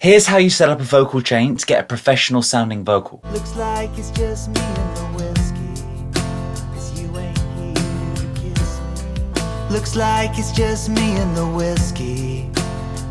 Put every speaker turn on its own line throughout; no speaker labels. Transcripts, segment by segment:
Here's how you set up a vocal chain to get a professional sounding vocal.
Looks like it's just me and the whiskey, 'cause you ain't here to kiss me. Looks like it's just me and the whiskey,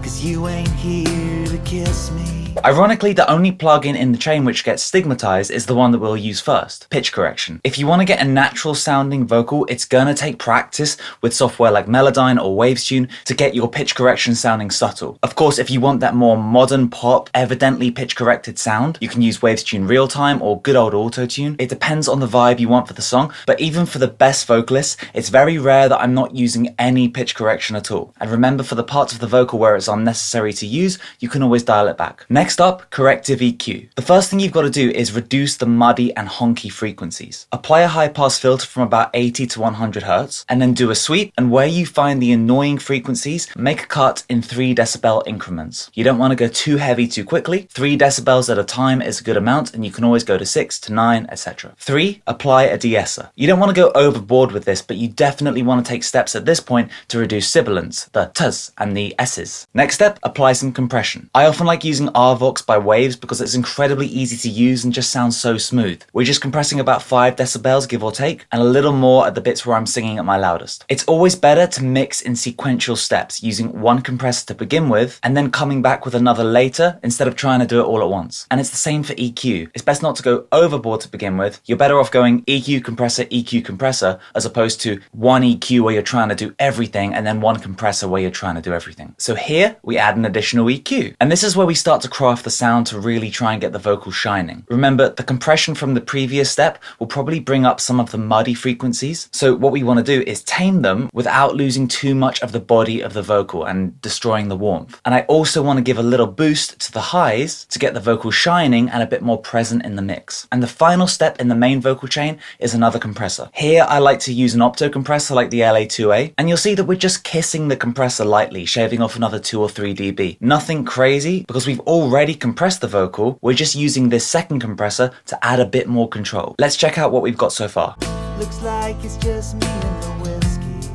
'cause you ain't here to kiss me.
Ironically, the only plugin in the chain which gets stigmatized is the one that we'll use first, pitch correction. If you want to get a natural sounding vocal, it's gonna take practice with software like Melodyne or Wavestune to get your pitch correction sounding subtle. Of course, if you want that more modern pop, evidently pitch corrected sound, you can use Wavestune Realtime or good old Autotune. It depends on the vibe you want for the song, but even for the best vocalists, it's very rare that I'm not using any pitch correction at all. And remember, for the parts of the vocal where it's unnecessary to use, you can always dial it back. Next up, Corrective EQ. The first thing you've got to do is reduce the muddy and honky frequencies. Apply a high pass filter from about 80 to 100 Hz, and then do a sweep, and where you find the annoying frequencies, make a cut in 3 decibel increments. You don't want to go too heavy too quickly. 3 decibels at a time is a good amount, and you can always go to 6 to 9, etc. 3. Apply a DSer. You don't want to go overboard with this, but you definitely want to take steps at this point to reduce sibilants, the t's and the s's. Next step, apply some compression. I often like using Vox by Waves because it's incredibly easy to use and just sounds so smooth. We're just compressing about 5 decibels, give or take, and a little more at the bits where I'm singing at my loudest. It's always better to mix in sequential steps, using one compressor to begin with, and then coming back with another later, instead of trying to do it all at once. And it's the same for EQ. It's best not to go overboard to begin with. You're better off going EQ compressor, as opposed to one EQ where you're trying to do everything, and then one compressor where you're trying to do everything. So here, we add an additional EQ. And this is where we start to craft the sound to really try and get the vocal shining. Remember, the compression from the previous step will probably bring up some of the muddy frequencies. So what we want to do is tame them without losing too much of the body of the vocal and destroying the warmth. And I also want to give a little boost to the highs to get the vocal shining and a bit more present in the mix. And the final step in the main vocal chain is another compressor. Here I like to use an opto compressor like the LA2A, and you'll see that we're just kissing the compressor lightly, shaving off another 2 or 3 dB. Nothing crazy, because we've already compressed the vocal. We're just using this second compressor to add a bit more control. Let's check out what we've got so far.
Looks like it's just me and the whiskey,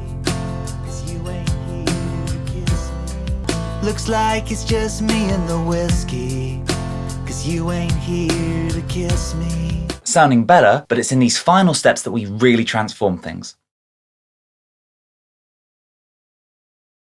'cause you ain't here to kiss me. Looks like it's just me and the whiskey, 'cause you ain't here to kiss me.
Sounding better, but it's in these final steps that we really transform things.